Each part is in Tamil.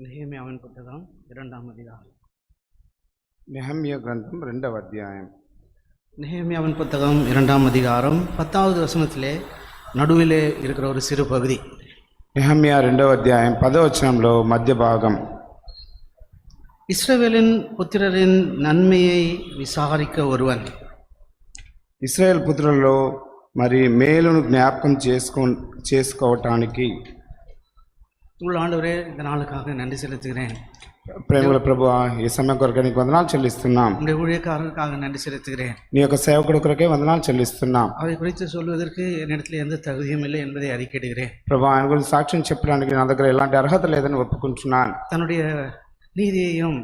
நெஹெமியாவின் புத்தகம் 2ஆம் அதிகாரம். నెహమ్యా గ్రంథం 2వ అధ్యాయం. நெஹெமியாவின் புத்தகம் 2ஆம் அதிகாரம் 10வது வசனத்திலே நடுவிலே இருக்கிற ஒரு சிறு பகுதி. నెహమ్యా 2వ అధ్యాయం 10వ వచనంలో మధ్య భాగం. இஸ்ரவேலின் புத்திரரின் நன்மையை விசாரிக்க ஒருவன். ఇశ్రాయేల్ పుత్రులలో మరి మేలును జ్ఞాపకం చేసుకోవటానికి ஆண்டவரே, இந்த நாளுக்காக நன்றி செலுத்துகிறேன். ప్రేమల ప్రభువా, ఈ సమయం కొరకు నీకు వందనాలు చెల్లిస్తున్నాం. உடைய ஊழியக்காரருக்காக நன்றி செலுத்துகிறேன். నీ యొక్క సేవకుడి కొరకే వందనాలు చెల్లిస్తున్నాం. அவரை குறித்து சொல்வதற்கு என்னிடத்தில் எந்த தகுதியும் இல்லை என்பதை அறிக்கையிடுகிறேன். ప్రభా, ఆయన గురించి సాక్ష్యం చెప్పడానికి నా దగ్గర ఎలాంటి అర్హత లేదని ఒప్పుకుంటున్నాను. தன்னுடைய நீதியையும்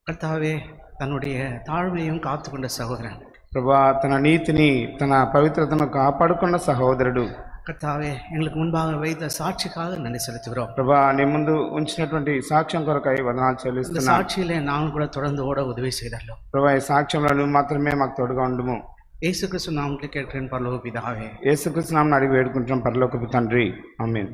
கர்த்தாவே தன்னுடைய தாழ்மையும் காத்துக்கொண்ட சகோதரன். ప్రభా, తన నీతిని తన పవిత్రతను కాపాడుకున్న సహోదరుడు. கர்த்தாவே, எங்களுக்கு முன்பாக வைத்த சாட்சிக்காக நன்றி செலுத்துகிறோம். ప్రభా, నీ ముందు ఉంచినటువంటి సాక్ష్యం కొరకై వందనాలు இந்த చెల్లిస్తున్నాను. சாட்சியிலே நாங்கள் கூட தொடர்ந்து ஓட உதவி செய்தோம். ప్రభా, ఈ సాక్ష్యంలో నువ్వు మాత్రమే మాకు తోడుగా ఉండుము. இயேசு கிறிஸ்து நாமத்தில் கேட்கிறேன் பரலோக பிதாவே. యేసుక్రీస్తు నామమున అడిగి వేడుకుంటున్నాం పరలోకపు తండ్రి, ఆమేన్.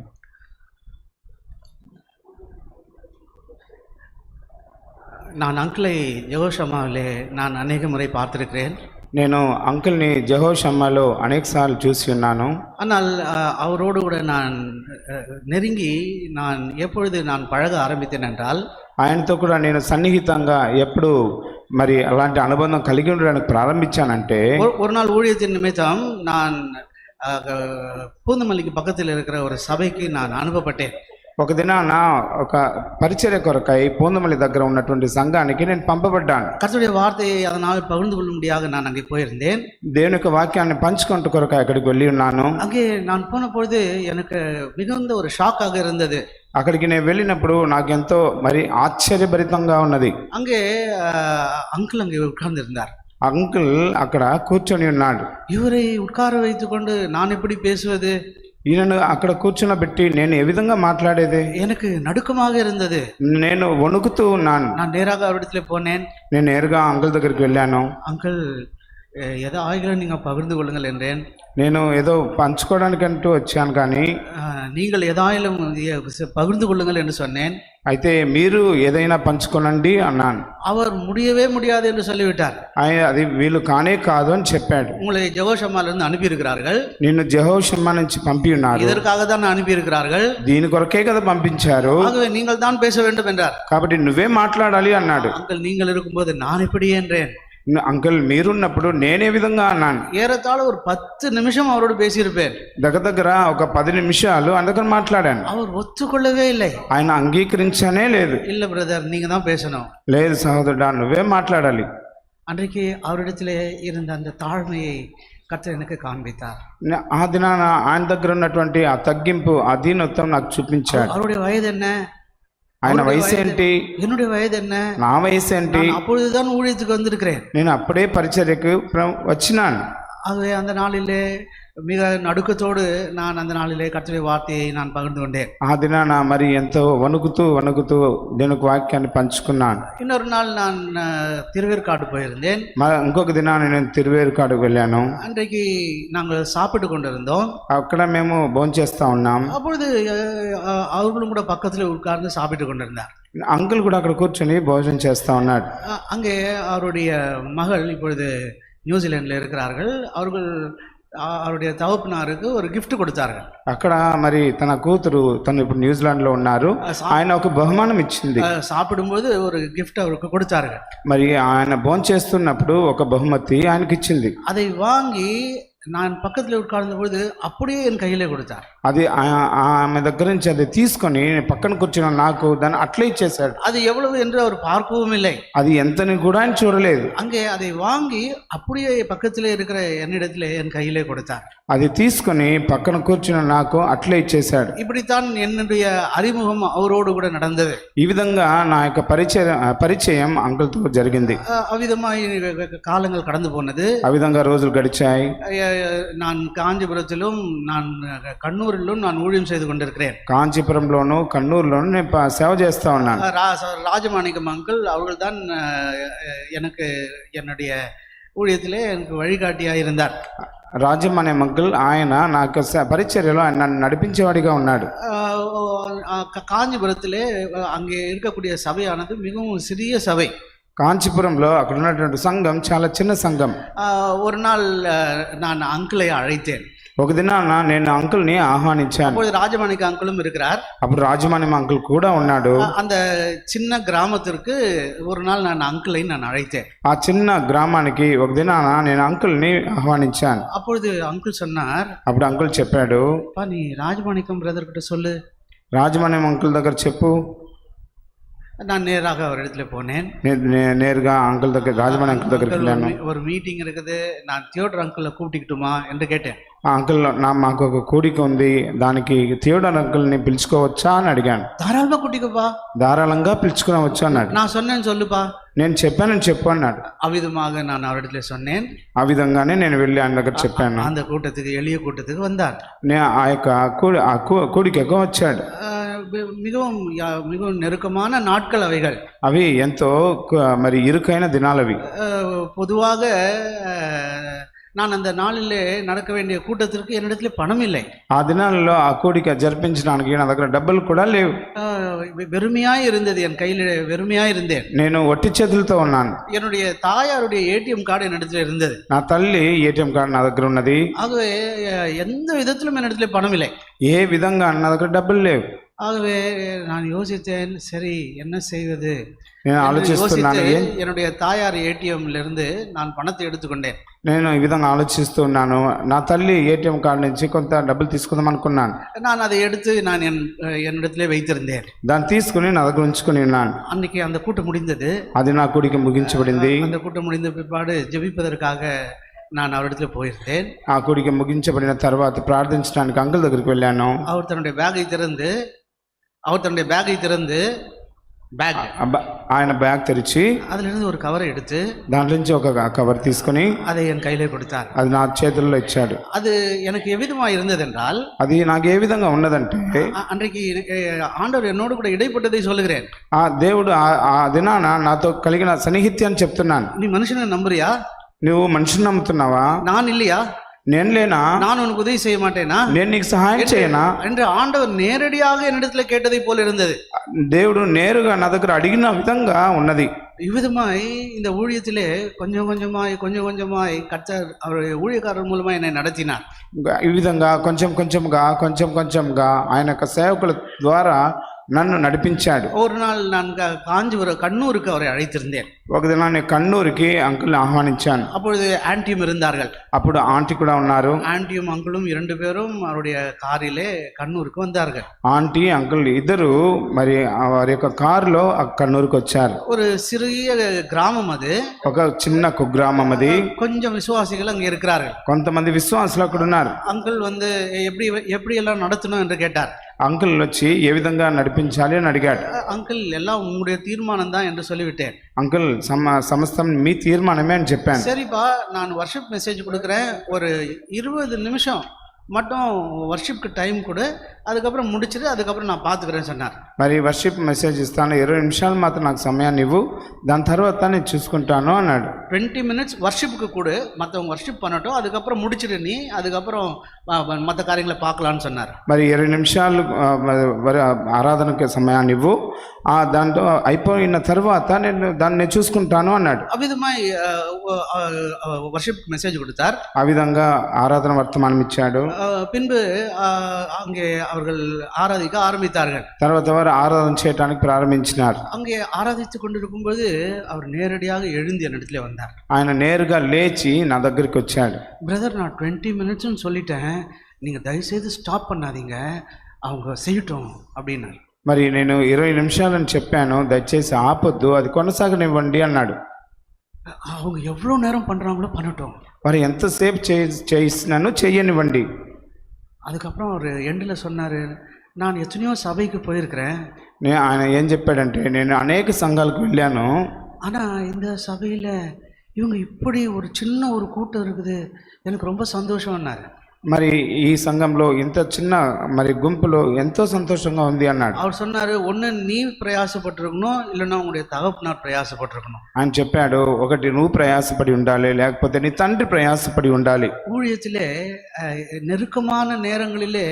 நான் அங்கிளை யெகோஷாமாவிலே நான் அநேக முறை பார்த்திருக்கிறேன். నేను అంకుల్ని జెహోషమ్మాలో అనేకసార్లు చూసి ఉన్నాను. ஆனால் அவரோடு கூட நான் நெருங்கி நான் எப்பொழுது நான் பழக ஆரம்பித்தேன் என்றால், ఆయనతో కూడా నేను సన్నిహితంగా ఎప్పుడు మరి అలాంటి అనుబంధం కలిగి ఉండడానికి ప్రారంభించానంటే, ஒரு நாள் ஊழியத்தின் நிமித்தம் நான் பூந்தமல்லிக்கு பக்கத்தில் இருக்கிற ஒரு சபைக்கு நான் அனுப்பப்பட்டேன். ఒక దినాన ఒక పరిచర్య కొరకై పూందమల్లి దగ్గర ఉన్నటువంటి సంఘానికి నేను పంపబడ్డాను. கர்த்தருடைய வார்த்தையை அதனால் பகிர்ந்து கொள்ளும்படியாக நான் அங்கே போயிருந்தேன். దేవుని యొక్క వాక్యాన్ని పంచుకుంటూ కొరకై అక్కడికి వెళ్ళి ఉన్నాను. அங்கே நான் போன பொழுது எனக்கு மிகுந்த ஒரு ஷாக்காக இருந்தது. అక్కడికి నేను వెళ్ళినప్పుడు నాకెంతో మరి ఆశ్చర్యభరితంగా ఉన్నది. அங்கே அங்கிள் அங்கே உட்கார்ந்து இருந்தார். అంకుల్ అక్కడ కూర్చొని ఉన్నాడు. இவரை உட்கார வைத்துக்கொண்டு நான் எப்படி பேசுவது? ఈయనను అక్కడ కూర్చున్నబెట్టి నేను ఏ విధంగా మాట్లాడేది? எனக்கு நடுக்கமாக இருந்தது. నేను వణుకుతూ ఉన్నాను. நான் நேராக அவரிடத்துல போனேன். నేను నేరుగా అంకుల్ దగ్గరికి వెళ్ళాను. அங்கிள், எதை ஆகிலும் நீங்கள் பகிர்ந்து கொள்ளுங்கள் என்றேன். నేను ఏదో పంచుకోవడానికంటూ వచ్చాను, కానీ நீங்கள் எதாயிலும் பகிர்ந்து கொள்ளுங்கள் என்று சொன்னேன். అయితే మీరు ఏదైనా పంచుకోనండి అన్నాను. அவர் முடியவே முடியாது என்று சொல்லிவிட்டார். అది వీలు కానే కాదు అని చెప్పాడు. உங்களை ஜெகோஷாமாலிருந்து அனுப்பியிருக்கிறார்கள். నిన్ను జెహోషమ్మా నుంచి పంపి ఉన్నారు. இதற்காக தான் అனுப்பியிருக்கிறார்கள். దీని కొరకే కదా పంపించారు. ஆகவே நீங்கள் தான் பேச வேண்டும் என்றார். కాబట్టి నువ్వే మాట్లాడాలి అన్నాడు. அங்கிள், நீங்கள் இருக்கும்போது நான் எப்படி என்றேன். అంకుల్, మీరున్నప్పుడు నేనే విధంగా అన్నాను. ஏறத்தாழ ஒரு 10 நிமிஷம் அவரோடு பேசியிருப்பேன். దగ్గర ఒక 10 నిమిషాలు అందుకని మాట్లాడాను. அவர் ஒத்துக்கொள்ளவே இல்லை. ఆయన అంగీకరించనే లేదు. இல்ல பிரதர், நீங்க தான் பேசணும். లేదు సహోదరుడా, నువ్వే మాట్లాడాలి. அன்றைக்கு அவரிடத்திலே இருந்த அந்த தாழ்மையை கர்த்தர் எனக்கு காண்பித்தார். ఆ దినాన ఆయన దగ్గర ఉన్నటువంటి ఆ తగ్గింపు, అధీనత్వం నాకు చూపించాడు. அவருடைய வயது என்ன? ఆయన వయసు ఏంటి? என்னுடைய வயது என்ன? నా వయసు ఏంటి? அப்பொழுதுதான் ஊழியத்துக்கு வந்திருக்கிறேன். నేను అప్పుడే పరిచర్యకు వచ్చినాను. ஆகவே அந்த நாளிலே மிக நடுக்கத்தோடு நான் அந்த நாளிலே கர்த்தருடைய வார்த்தையை நான் பகிர்ந்து கொண்டேன். ఆ దినాన మరి ఎంతో వణుకుతూ దేవుని వాక్యాన్ని పంచుకున్నాను. இன்னொரு நாள் நான் திருவேற்காடு போயிருந்தேன். ఇంకొక దినాన నేను తిరువేరుకాడుకు వెళ్ళాను. அன்றைக்கு நாங்கள் சாப்பிட்டு கொண்டிருந்தோம். అక్కడ మేము భోంచేస్తా ఉన్నాం. அப்பொழுது அவர்களும் கூட பக்கத்தில் உட்கார்ந்து சாப்பிட்டு கொண்டிருந்தார். అంకుల్ కూడా అక్కడ కూర్చొని భోజనం చేస్తా ఉన్నాడు. அங்கே அவருடைய மகள் இப்பொழுது நியூசிலாண்டில் இருக்கிறார்கள். அவருடைய தகப்பனாருக்கு ஒரு gift கொடுத்தார்கள். అక్కడ మరి తన కూతురు తను ఇప్పుడు న్యూజిలాండ్ లో ఉన్నారు. ఆయన ఒక బహుమానం ఇచ్చింది. சாப்பிடும்போது ஒரு gift அவருக்கு கொடுத்தார்கள். మరి ఆయన భోంచేస్తున్నప్పుడు ఒక బహుమతి ఆయనకి ఇచ్చింది. அதை வாங்கி நான் பக்கத்தில் உட்கார்ந்த பொழுது அப்படியே என் கையிலே கொடுத்தார். అది ఆమె దగ్గర నుంచి అది తీసుకొని పక్కన కూర్చున్న నాకు దాన్ని అట్లే ఇచ్చేసాడు. அது எவ்வளவு என்று அவர் பார்க்கவும் இல்லை. అది ఎంతని కూడా ఆయన చూడలేదు. அங்கே அதை வாங்கி அப்படியே பக்கத்திலே இருக்கிற என்னிடத்திலே என் கையிலே கொடுத்தார். అది తీసుకొని పక్కన కూర్చున్న నాకు అట్లే ఇచ్చేసాడు. இப்படித்தான் என்னுடைய அறிமுகம் அவரோடு கூட நடந்தது. ఈ విధంగా నా యొక్క పరిచయం అంకుల్తో జరిగింది. அவ்விதமாய் காலங்கள் கடந்து போனது. ఆ విధంగా రోజులు గడిచాయి. நான் காஞ்சிபுரத்திலும் நான் கண்ணூரிலும் நான் ஊழியம் செய்து கொண்டிருக்கிறேன். కాంచీపురంలోను కన్నూరులోను నేను సేవ చేస్తా ఉన్నాను. ராஜமாணிக்கம் அங்கிள் அவர்கள் தான் எனக்கு என்னுடைய ஊழியத்திலே எனக்கு வழிகாட்டியாக இருந்தார். రాజ్యం అనే అంకుల్ ఆయన నాకు పరిచర్యలో ఆయన నన్ను నడిపించేవాడిగా ఉన్నాడు. காஞ்சிபுரத்திலே அங்கே இருக்கக்கூடிய சபையானது மிகவும் சிறிய சபை. కాంచీపురంలో అక్కడ ఉన్నటువంటి సంఘం చాలా చిన్న సంఘం. ஒரு நாள் நான் அங்கிளை அழைத்தேன். ఒక దినాన నేను అంకుల్ని ఆహ్వానించాను. அப்பொழுது ராஜமாணிக்க அங்கிளும் இருக்கிறார். అప్పుడు రాజమాణిమ అంకుల్ కూడా ఉన్నాడు. அந்த சின்ன கிராமத்திற்கு ஒரு நாள் நான் அங்கிளை அழைத்தேன். ఆ చిన్న గ్రామానికి ఒక దినాన నేను అంకుల్ని ఆహ్వానించాను. அப்பொழுது அங்கிள் சொன்னார், అప్పుడు అంకుల్ చెప్పాడు, நீ ராஜமாணிக்கம் பிரதர் கிட்ட சொல்லு. రాజమాణిమ అంకుల్ దగ్గర చెప్పు. நான் நேராக அவர் இடத்துல போனேன். நேருగా అంకుల్ దగ్గర రాజమాణి అంకుల్ దగ్గరికి వెళ్ళాను. ஒரு மீட்டிங் இருக்குது, நான் தியோடர் அங்கிளை கூப்பிட்டுக்கிட்டுமா என்று கேட்டேன். అంకుల్ మాకు ఒక కూడిక ఉంది, దానికి థియోడర్ అంకుల్ని పిలుచుకోవచ్చా అని అడిగాను. தாராளமா கூட்டிக்கப்பா, ధారాళంగా పిలుచుకోవచ్చు అన్నాడు. நான் சொன்னேன்னு சொல்லுப்பா. నేను చెప్పానని చెప్పు అన్నాడు. அவ்விதமாக நான் அவரிடத்துல சொன்னேன். ఆ విధంగానే నేను వెళ్ళి ఆయన దగ్గర చెప్పాను. அந்த கூட்டத்துக்கு, எளிய கூட்டத்துக்கு வந்தார். ఆ యొక్క కూడికకు వచ్చాడు. மிகவும் மிகவும் நெருக்கமான நாட்கள் அவைகள். అవి ఎంతో మరి ఇరుకైన దినాలవి. பொதுவாக நான் அந்த நாளிலே நடக்க வேண்டிய கூட்டத்திற்கு என்னிடத்துல பணம் இல்லை. ఆ దినాలలో ఆ కూడిక జరిపించడానికి నా దగ్గర డబ్బులు కూడా లేవు. வெறுமையாய் இருந்தது, என் கையில் வெறுமையாய் இருந்தேன். నేను ఒట్టి చేతులతో ఉన్నాను. என்னுடைய தாயாருடைய ஏடிஎம் கார்டு என்னிடத்துல இருந்தது. నా తల్లి ఏటీఎం కార్డు నా దగ్గర ఉన్నది. ஆகவே எந்த விதத்திலும் என்னிடத்துல பணம் இல்லை. ఏ విధంగా నా దగ్గర డబ్బులు లేవు. ஆகவே நான் யோசித்தேன், சரி என்ன செய்வது. నేను ఆలోచిస్తున్నాను, என்னுடைய தாயார் ஏடிஎம்ல இருந்து நான் பணத்தை எடுத்துக்கொண்டேன். నేను ఈ విధంగా ఆలోచిస్తున్నాను, నా తల్లి ఏటీఎం కార్డు నుంచి కొంత డబ్బులు తీసుకుందాం అనుకున్నాను. நான் அதை எடுத்து நான் என்னிடத்திலே வைத்திருந்தேன். దాన్ని తీసుకుని నా దగ్గర ఉంచుకుని ఉన్నాను. அன்னைக்கு அந்த கூட்டம் முடிந்தது. అది నా కూడిక ముగించబడింది. அந்த கூட்டம் முடிந்த பிற்பாடு ஜெபிப்பதற்காக நான் அவரிடத்துல போயிருந்தேன். ఆ కూడిక ముగించబడిన తర్వాత ప్రార్థించడానికి అంకుల్ దగ్గరికి వెళ్ళాను. அவர் தன்னுடைய பேக்கை திறந்து ఆయన బ్యాగ్ తెరిచి அதுல இருந்து ஒரு கவரை எடுத்து దాంట్లో నుంచి ఒక కవర్ తీసుకుని அதை என் கையிலே கொடுத்தார். అది నా చేతుల్లో ఇచ్చాడు. அது எனக்கு எவ்விதமா இருந்தது என்றால், అది నాకు ఏ విధంగా ఉన్నదంటే, அன்றைக்கு ஆண்டவர் என்னோடு கூட இடைப்பட்டதை சொல்லுகிறேன். ఆ దేవుడు ఆ దినాన నాతో కలిగిన సన్నిహిత్యాన్ని చెప్తున్నాను. நீ மனுஷனை நம்புறியா? నువ్వు మనిషిని నమ్ముతున్నావా? நான் இல்லையா? నేను లేనా? நான் உனக்கு உதவி செய்ய மாட்டேனா? నేను నీకు సహాయం చేయనా என்று ஆண்டவர் நேரடியாக என்னிடத்துல கேட்டதை போல இருந்தது. దేవుడు నేరుగా నా దగ్గర అడిగిన విధంగా ఉన్నది. இவ்விதமாய் இந்த ஊழியத்திலே கொஞ்சம் கொஞ்சமாய் கர்த்தர் அவருடைய ஊழியக்காரர் மூலமா என்னை நடத்தினார். ఈ విధంగా కొంచెం కొంచెంగా ఆయన యొక్క సేవకుల ద్వారా నన్ను నడిపించాడు. ஒரு நாள் நான் கண்ணூருக்கு அவரை அழைத்திருந்தேன். ఒక దినాన్ని కണ്ണూరుకి అంకుల్ని ఆహ్వానించాను. அப்பொழுது ஆன்டியும் இருந்தார்கள். అప్పుడు ఆంటీ కూడా ఉన్నారు. ஆன்டியும் அங்கிளும் 2 பேரும் அவருடைய காரிலே கண்ணூருக்கு வந்தார்கள். ఆంటీ అంకుల్ ఇద్దరు మరి వారి యొక్క కారులో కണ്ണూరుకు వచ్చారు. ஒரு சிறிய கிராமம் அது, ఒక చిన్న కుగ్రామం అది. கொஞ்சம் விசுவாசிகள் அங்கே இருக்கிறார்கள். కొంతమంది విశ్వాసులు అక్కడ ఉన్నారు. அங்கிள் எப்படி எல்லாம் நடத்தணும் என்று கேட்டார். అంకుల్ వచ్చి ఏ విధంగా నడిపించాలి అని అడిగాడు. అంకుల్ எல்லாம் உங்களுடைய தீர்மானம் தான் என்று சொல்லிவிட்டேன். అంకుల్ సమస్తం మీ తీర్మానమే అని చెప్పాను. சரிப்பா, நான் வர்ஷிப் மெசேஜ் கொடுக்குறேன், ஒரு 20 நிமிஷம் மட்டும் வர்ஷிப்க்கு டைம் கொடு, அதுக்கப்புறம் முடிச்சிட்டு அதுக்கப்புறம் நான் பார்த்துக்கிறேன்னு சொன்னார். మరి వర్షిప్ మెసేజ్ ఇస్తాను, 20 నిమిషాలు మాత్రం నాకు సమయాన్ని ఇవ్వు, దాని తర్వాత నేను చూసుకుంటాను అన్నాడు. 20 minutes வர்ஷிப்புக்கு கொடு, மற்றவங்க வர்ஷிப் பண்ணட்டும், அதுக்கப்புறம் முடிச்சிட்டு நீ அதுக்கப்புறம் மற்ற காரியங்களை பார்க்கலான்னு சொன்னார். మరి 20 నిమిషాలు ఆరాధనకి సమయాన్ని ఇవ్వు, దాంట్లో అయిపోయిన తర్వాత నేను దాన్ని చూసుకుంటాను అన్నాడు. అవిధమాய் வர்ஷிப் மெசேஜ் கொடுத்தார். ఆ విధంగా ఆరాధన వర్తమానం ఇచ్చాడు. பின்பு அங்கே அவர்கள் ஆராதிக்க ஆரம்பித்தார்கள். తర్వాత వారు ఆరాధన చేయడానికి ప్రారంభించినారు. அங்கே ஆராதித்துக் கொண்டிருக்கும்போது அவர் நேரடியாக எழுந்து என்னிடத்துல வந்தார். ఆయన నేరుగా లేచి నా దగ్గరికి వచ్చాడు. பிரதர், நான் 20 minutes சொல்லிட்டேன், நீங்க தயவுசெய்து ஸ்டாப் பண்ணாதீங்க, அவங்க செய்யட்டும் அப்படின்னாரு. మరి నేను 20 నిమిషాలని చెప్పాను, దయచేసి ఆపొద్దు, అది కొనసాగనివ్వండి అన్నాడు. அவங்க எவ்வளோ நேரம் பண்றாங்களோ பண்ணட்டும், మరి ఎంతసేపు చేయిస్తున్నాను చెయ్యనివ్వండి. அதுக்கப்புறம் அவர் எண்டில் சொன்னார், நான் எத்தனையோ சபைக்கு போயிருக்கிறேன். ఆయన ఏం చెప్పాడంటే, నేను అనేక సంఘాలకు వెళ్ళాను, ஆனால் இந்த சபையில் இவங்க இப்படி ஒரு சின்ன ஒரு கூட்டம் இருக்குது, எனக்கு ரொம்ப சந்தோஷம்னாரு. మరి ఈ సంఘంలో ఇంత చిన్న మరి గుంపులో ఎంతో సంతోషంగా ఉంది అన్నాడు. அவர் சொன்னாரு, ஒன்று நீ பிரயாசப்பட்டிருக்கணும், இல்லைன்னா உங்களுடைய தகப்பனார் பிரயாசப்பட்டிருக்கணும். ఆయన చెప్పాడు, ఒకటి నువ్వు ప్రయాసపడి ఉండాలి, లేకపోతే నీ తండ్రి ప్రయాసపడి ఉండాలి. ஊழியத்திலே நெருக்கமான நேரங்களிலே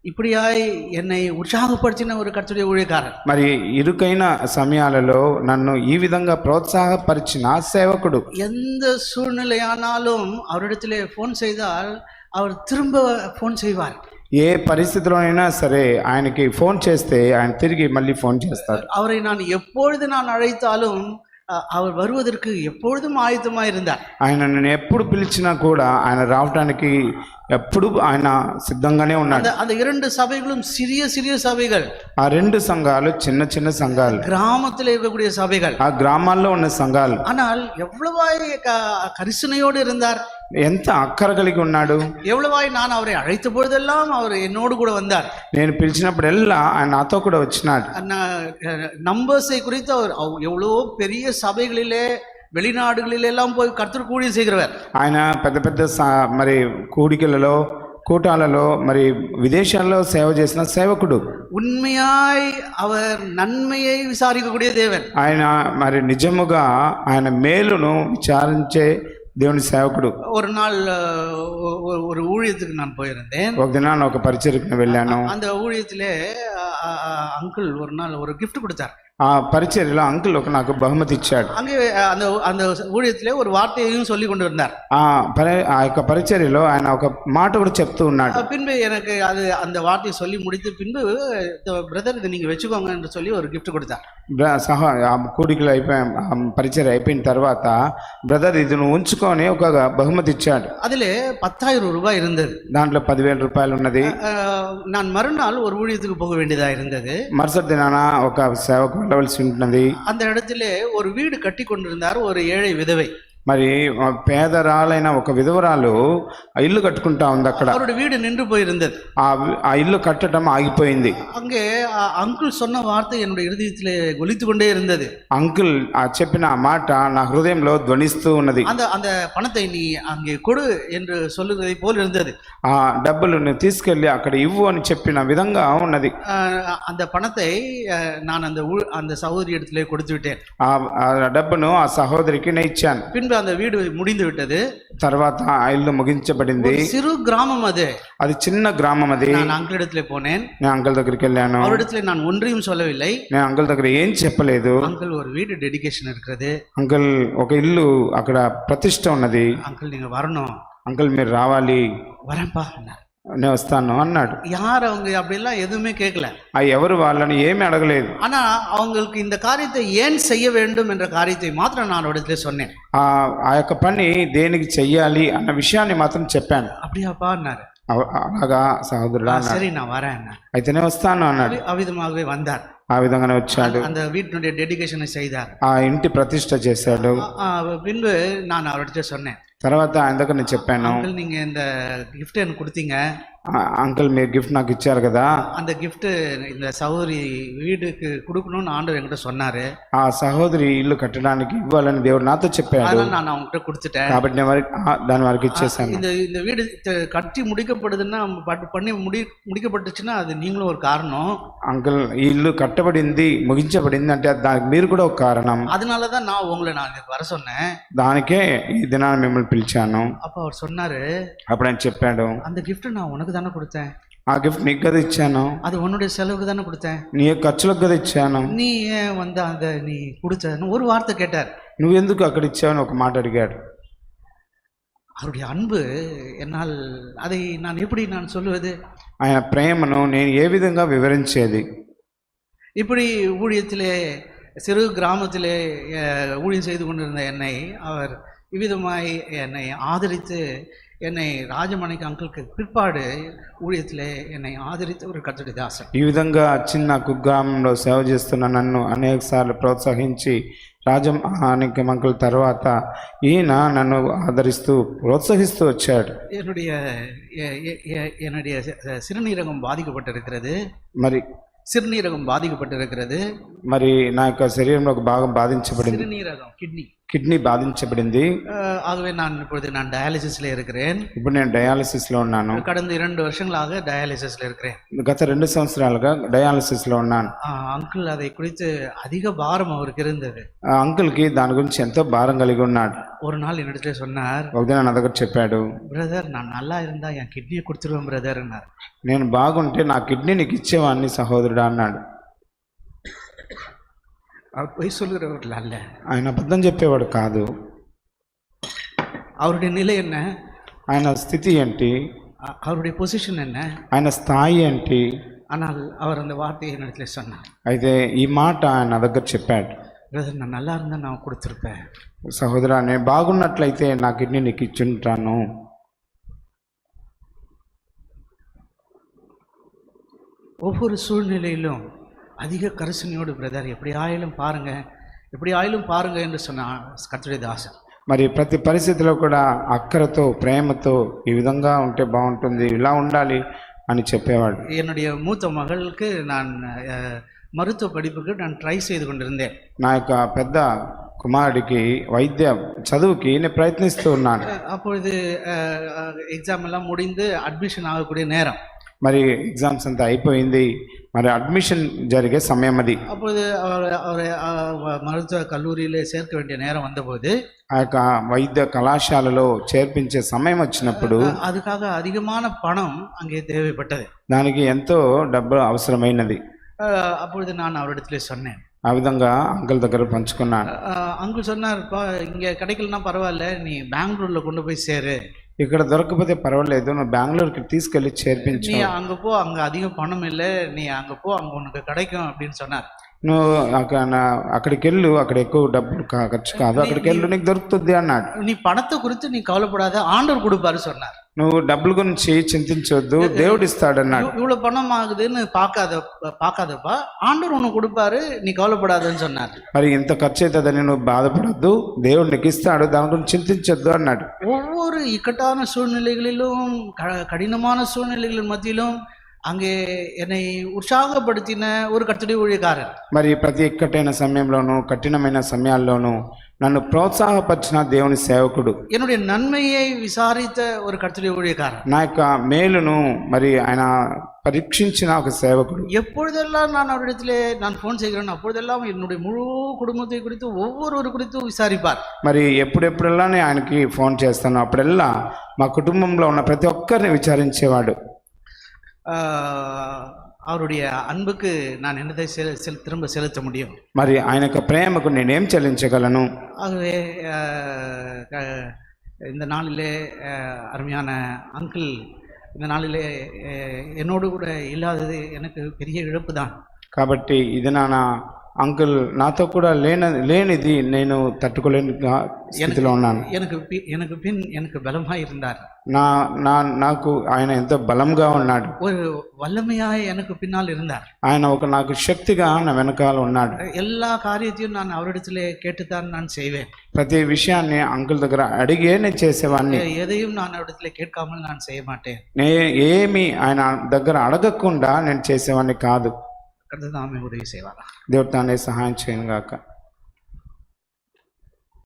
இப்படியாய் என்னை உற்சாகப்படுத்தின ஒரு கர்த்தருடைய ஊழியக்காரர். మరి ఇరుకైన సమయాలలో నన్ను ఈ విధంగా ప్రోత్సాహపరిచిన సేవకుడు. எந்த சூழ்நிலையானாலும் அவரிடத்திலே ஃபோன் செய்தால் அவர் திரும்ப ஃபோன் செய்வார். ఏ పరిస్థితిలోనైనా సరే ఆయనకి ఫోన్ చేస్తే ఆయన తిరిగి మళ్ళీ ఫోన్ చేస్తారు. அவரை நான் எப்பொழுது நான் அழைத்தாலும் அவர் வருவதற்கு எப்பொழுதும் ஆயத்தமாக இருந்தார். ఆయన నేను ఎప్పుడు పిలిచినా కూడా ఆయన రావడానికి ఎప్పుడు ఆయన సిద్ధంగానే ఉన్నాడు. அந்த இரண்டு சபைகளும் சிறிய சிறிய சபைகள். ఆ రెండు సంఘాలు చిన్న చిన్న సంఘాలు, கிராமத்தில் இருக்கக்கூடிய சபைகள், ఆ గ్రామాల్లో ఉన్న సంఘాలు. ஆனால் எவ்வளவாய் கரிசனையோடு இருந்தார், ఎంత అక్కర కలిగి ఉన్నాడు. எவ்வளவாய் நான் அவரை அழைத்த பொழுதெல்லாம் அவர் என்னோடு கூட வந்தார். నేను పిలిచినప్పుడెల్లా ఆయన నాతో కూడా వచ్చినాడు. நம்பர்ஸை குறித்து அவர் எவ்வளோ பெரிய சபைகளிலே வெளிநாடுகளில் எல்லாம் போய் கர்த்தருக்கு ஊழியம் செய்கிறவர். ఆయన పెద్ద పెద్ద మరి కూడికలలో కూటాలలో మరి విదేశాల్లో సేవ చేసిన సేవకుడు. உண்மையாய் அவர் நன்மையை விசாரிக்கக்கூடிய தேவன். ఆయన మరి నిజముగా ఆయన మేలును విచారించే దేవుని సేవకుడు. ஒரு நாள் ஒரு ஊழியத்துக்கு நான் போயிருந்தேன். ఒక దినాన ఒక పరిచర్యకు వెళ్ళాను. அந்த ஊழியத்திலே அங்கிள் ஒரு நாள் ஒரு gift கொடுத்தார். ఆ పరిచర్యలో అంకుల్ ఒక నాకు బహుమతి ఇచ్చాడు. அங்கே அந்த அந்த ஊழியத்திலே ஒரு வார்த்தையையும் சொல்லி கொண்டு இருந்தார். ఆ యొక్క పరిచర్యలో ఆయన ఒక మాట కూడా చెప్తూ ఉన్నాడు. பின்பு எனக்கு அது அந்த வார்த்தையை சொல்லி முடித்து பின்பு பிரதர் இதை நீங்க வச்சுக்கோங்க என்று சொல்லி ஒரு gift கொடுத்தார். కూడికలు అయిపోయి పరిచర్య అయిపోయిన తర్వాత బ్రదర్ ఇది నువ్వు ఉంచుకొని ఒక బహుమతి ఇచ్చాడు. அதிலே 10,000 ரூபாய் இருந்தது. దాంట్లో 10,000 రూపాయలు ఉన్నది. நான் மறுநாள் ஒரு ஊழியத்துக்கு போக வேண்டியதா இருந்தது. మరుసటి దినాన ఒక సేవకు వెళ్ళవలసి ఉంటున్నది. அந்த இடத்திலே ஒரு வீடு கட்டி கொண்டிருந்தார் ஒரு ஏழை விதவை. మరి పేదరాలైన ఒక విధవరాలు ఇల్లు కట్టుకుంటా ఉంది. అక్కడ அவருடைய வீடு நின்று போயிருந்தது. ఆ ఇల్లు కట్టడం ఆగిపోయింది. அங்கே அங்கிள் சொன்ன வார்த்தை என்னுடைய இதயத்திலே ஒலித்து கொண்டே இருந்தது. అంకుల్ చెప్పిన ఆ మాట నా హృదయంలో ధ్వనిస్తూ ఉన్నది. அந்த அந்த பணத்தை நீ அங்கே கொடு என்று சொல்லுவதை போல் இருந்தது. ఆ డబ్బులు నువ్వు తీసుకెళ్ళి అక్కడ ఇవ్వు అని చెప్పిన విధంగా ఉన్నది. அந்த பணத்தை நான் அந்த சகோதரி இடத்திலே கொடுத்து விட்டேன். ఆ డబ్బును ఆ సహోదరికి నేను ఇచ్చాను. பின்பு அந்த வீடு முடிந்து விட்டது. తర్వాత ఆ ఇల్లు ముగించబడింది. சிறு கிராமம் அது. అది చిన్న గ్రామం. అది நான் అంకుల్ இடத்திலே போனேன். నేను అంకుల్ దగ్గరికి వెళ్ళాను. அவரிடத்திலே நான் ஒன்றையும் சொல்லவில்லை. నేను అంకుల్ దగ్గర ఏం చెప్పలేదు. అంకుల్ ஒரு வீடு டெடிகேஷன் இருக்குது. అంకుల్ ఒక ఇల్లు అక్కడ ప్రతిష్ట ఉన్నది. అంకుల్ நீங்க வரணும். అంకుల్ మీరు రావాలి. வரேன்ப்பா అన్నారు. నేను వస్తాను అన్నాడు. யார் அவங்க அப்படிலாம் எதுவுமே கேட்கல. ఎవరు వాళ్ళని ఏమీ అడగలేదు. ஆனா அவங்களுக்கு இந்த காரியத்தை ஏன் செய்ய வேண்டும் என்ற காரியத்தை மாத்திரம் நான் இடத்துல சொன்னேன். ఆ యొక్క పని దేనికి చెయ్యాలి అన్న విషయాన్ని మాత్రం చెప్పాను. அப்படியாப்பா అన్నారు. అలాగా సహోదరుడా, சரி நான் வரேன் అన్నారు. అయితేనే వస్తాను అన్నాడు. అవిధமாகவே வந்தார். ఆ విధంగానే వచ్చాడు. அந்த வீட்டினுடைய டெடிகேஷனை செய்தார். ఆ ఇంటి ప్రతిష్ట చేశాడు. பின்பு நான் அவர்கிட்ட சொன்னேன். తర్వాత ఆయన దగ్గర నేను చెప్పాను, அங்கிள் நீங்க இந்த கிஃப்ட் எனக்கு கொடுத்தீங்க. అంకుల్ మీరు గిఫ్ట్ నాకు ఇచ్చారు కదా, அந்த கிஃப்ட் இந்த சகோதரி வீடுக்கு கொடுக்கணும்னு ஆண்டவர் என்கிட்ட சொன்னாரு. ఆ సహోదరి ఇల్లు కట్టడానికి ఇవ్వాలని దేవుడు నాతో చెప్పాడు. அதனால நான் அவங்ககிட்ட கொடுத்துட்டேன். కాబట్టి నేను దాని వరకు ఇచ్చేసాను. இந்த வீடு கட்டி முடிக்கப்படுதுன்னா பண்ணி முடிக்கப்பட்டுச்சுன்னா அது நீங்களும் ஒரு காரணம். అంకుల్ ఈ ఇల్లు కట్టబడింది ముగించబడింది అంటే దానికి మీరు కూడా ఒక కారణం. அதனாலதான் நான் உங்களை வர சொன்னேன். దానికే ఈ దినాన్ని మిమ్మల్ని పిలిచాను. அப்ப அவர் சொன்னாரு, అప్పుడు ఆయన చెప్పాడు, அந்த கிஃப்ட் நான் உனக்கு தானே கொடுத்தேன். ఆ గిఫ్ట్ నీకు కదా ఇచ్చాను. அது உன்னுடைய செலவுக்கு தானே கொடுத்தேன். నీ ఖర్చులకు కదా ఇచ్చాను. நீ ஏன் வந்து அந்த நீ கொடுத்தன்னு ஒரு வார்த்தை கேட்டார். నువ్వెందుకు అక్కడ ఇచ్చావని ఒక మాట అడిగాడు. அவருடைய அன்பு என்னால் அதை நான் எப்படி நான் சொல்லுவது. ఆయన ప్రేమను నేను ఏ విధంగా వివరించేది. இப்படி ஊழியத்திலே சிறு கிராமத்திலே ஊழியம் செய்து கொண்டிருந்த என்னை அவர் இவ்விதமாய் என்னை ஆதரித்து என்னை రాజమణికి అంకుల్కి పిற்பாடு ஊழியத்திலே என்னை ఆదరిత ஒரு కర్తడి దాసన్. ఈ విధంగా చిన్న కుగ్రామంలో సేవ చేస్తున్న నన్ను అనేక సార్లు ప్రోత్సహించి రాజమాణిక్య అంకుల్ తర్వాత ఈయన నన్ను ఆదరిస్తూ ప్రోత్సహిస్తూ వచ్చాడు. என்னுடைய சிறுநீரகம் பாதிக்கப்பட்டிருக்கிறது. మరి சிறுநீரகம் பாதிக்கப்பட்டிருக்கிறது. మరి నా యొక్క శరీరంలో ఒక భాగం బాధించబడింది. சிறுநீரகம் కిడ్నీ కిడ్నీ బాధించబడింది. ஆகவே இப்பொழுது நான் டயாலிசிஸ்ல இருக்கிறேன். ఇప్పుడు నేను డయాలసిస్లో ఉన్నాను. கடந்த 2 வருஷங்களாக டயாலிசிஸ்ல இருக்கிறேன். గత 2 సంవత్సరాలుగా డయాలసిస్లో ఉన్నాను. அங்கிள் அதை குறித்து அதிக பாரம் அவருக்கு இருந்தது. ఆ అంకుల్కి దాని గురించి ఎంతో భారం కలిగి ఉన్నాడు. ஒரு நாள் என்னிடத்துல சொன்னார், ఒకదిన నా దగ్గర చెప్పాడు, பிரதர் நான் நல்லா இருந்தா என் கிட்னியை கொடுத்துருவேன் பிரதர் అన్నారు. నేను బాగుంటే నా కిడ్నీ నీకు ఇచ్చేవాడిని సహోదరుడా అన్నాడు. அவர் பொய் சொல்கிறவர் அல்ல. ఆయన అబద్ధం చెప్పేవాడు కాదు. அவருடைய நிலை என்ன, ఆయన స్థితి ఏంటి, அவருடைய பொசிஷன் என்ன, ఆయన స్థాయి ఏంటి. ஆனால் அவர் அந்த வார்த்தையை என்னிடத்துல சொன்னார். అయితే ఈ మాట ఆయన నా దగ్గర చెప్పాడు. பிரதர் நான் நல்லா இருந்தா நான் கொடுத்துருப்பேன். సహోదరా నేను బాగున్నట్లయితే నా కిడ్నీ నీకు ఇచ్చుంటాను. ஒவ்வொரு சூழ்நிலையிலும் அதிக கரிசனையோடு பிரதர் எப்படி ஆயிலும் பாருங்க என்று சொன்ன கர்த்தருடைய தாசன். మరి ప్రతి పరిస్థితిలో కూడా అక్కరతో ప్రేమతో ఈ విధంగా ఉంటే బాగుంటుంది, ఇలా ఉండాలి అని చెప్పేవాడు. என்னுடைய மூத்த மகளுக்கு நான் மருத்துவ படிப்புக்கு நான் ட்ரை செய்து கொண்டிருந்தேன். నా యొక్క పెద్ద కుమారుడికి వైద్య చదువుకి నేను ప్రయత్నిస్తూ ఉన్నాను. அப்பொழுது எக்ஸாம் எல்லாம் முடிந்து அட்மிஷன் ஆகக்கூடிய நேரம். మరి ఎగ్జామ్స్ అంతా అయిపోయింది, మరి అడ్మిషన్ జరిగే సమయం అది. அப்பொழுது அவர் மருத்துவ கல்லூரியிலே சேர்க்க வேண்டிய நேரம் வந்தபோது, ఆ యొక్క వైద్య కళాశాలలో చేర్పించే సమయం వచ్చినప్పుడు அதுக்காக அதிகமான பணம் அங்கே தேவைப்பட்டது. దానికి ఎంతో డబ్బు అవసరమైనది. அப்பொழுது நான் அவரிடத்துல சொன்னேன். ఆ విధంగా అంకుల్ దగ్గర పంచుకున్నాను. அங்குள் சொன்னார், இங்கே கிடைக்கலன்னா பரவாயில்ல, நீ பெங்களூர்ல கொண்டு போய் சேரு, ఇక్కడ దొరకకపోతే పర్వాలేదు, నువ్వు బెంగళూరుకి తీసుకెళ్లి చేర్పించు, நீ அங்க போ, அங்க அதிகம் பணம் இல்லை, நீ அங்க போ, அங்க உனக்கு கிடைக்கும் அப்படின்னு சொன்னார். నువ్వు అక్కడికి వెళ్ళు, అక్కడ ఎక్కువ డబ్బులు ఖర్చు కాదు, అక్కడికి వెళ్ళు నీకు దొరుకుతుంది అన్నాడు. நீ பணத்தை குறித்து நீ கவலைப்படாத, ஆண்டவர் கொடுப்பாரு சொன்னார். నువ్వు డబ్బుల గురించి చింతించవద్దు, దేవుడు ఇస్తాడు అన్నాడు. இவ்வளவு பணம் ஆகுதுன்னு பார்க்காதப்பா, ஆண்டவர் உனக்கு கொடுப்பாரு, நீ கவலைப்படாதன்னு சொன்னார். మరి ఇంత ఖర్చు అవుతుందని నువ్వు బాధపడద్దు, దేవుడు నీకు ఇస్తాడు, దాని గురించి చింతించొద్దు అన్నాడు. ஒவ்வொரு இக்கட்டான சூழ்நிலைகளிலும் கடினமான சூழ்நிலைகளின் மத்தியிலும் அங்கே என்னை உற்சாகப்படுத்தின ஒரு கர்த்தருடைய ஊழியக்காரர். మరి ప్రతి ఇక్కటైన సమయంలోనూ కఠినమైన సమయాల్లోనూ నన్ను ప్రోత్సాహపరిచిన దేవుని సేవకుడు, என்னுடைய நன்மையை விசாரித்த ஒரு கர்த்தருடைய ஊழியக்காரர், నా యొక్క మేలును మరి ఆయన పరీక్షించిన ఒక సేవకుడు. எப்பொழுதெல்லாம் நான் அவரிடத்திலே நான் ஃபோன் செய்கிறேன், அப்பொழுதெல்லாம் என்னுடைய முழு குடும்பத்தை குறித்து ஒவ்வொரு குறித்து விசாரிப்பார். మరి ఎప్పుడెప్పుడల్లా నేను ఆయనకి ఫోన్ చేస్తాను, అప్పుడల్లా మా కుటుంబంలో ఉన్న ప్రతి ఒక్కరిని విచారించేవాడు. அவருடைய அன்புக்கு நான் என்னதை திரும்ப செலுத்த முடியும்? మరి ఆయన యొక్క ప్రేమకు నేనేం చెల్లించగలను? ஆகவே இந்த நாளிலே அருமையான அங்கிள் இந்த நாளிலே என்னோடு கூட இல்லாதது எனக்கு பெரிய இழப்பு தான். కాబట్టి ఇది నా అంకుల్ నాతో కూడా లేనిది నేను తట్టుకోలేని స్థితిలో ఉన్నాను. எனக்கு பலமாய் இருந்தார். నాకు ఆయన ఎంతో బలంగా ఉన్నాడు. ஒரு வல்லமையாய் எனக்கு பின்னால் இருந்தார். ఆయన నాకు శక్తిగా నా వెనకాల ఉన్నాడు. எல்லா காரியத்தையும் நான் அவரிடத்திலே கேட்டுத்தான் நான் செய்வேன். ప్రతి విషయాన్ని అంకుల్ దగ్గర అడిగే నేను చేసేవాడిని. எதையும் நான் அவரிடத்திலே கேட்காமல் நான் செய்ய மாட்டேன். ఏమి ఆయన దగ్గర అడగకుండా నేను చేసేవాడిని కాదు. கர்த்தர் தாமே உதவி செய்வாரா. దేవుడు తానే సహాయం చేయను గాక.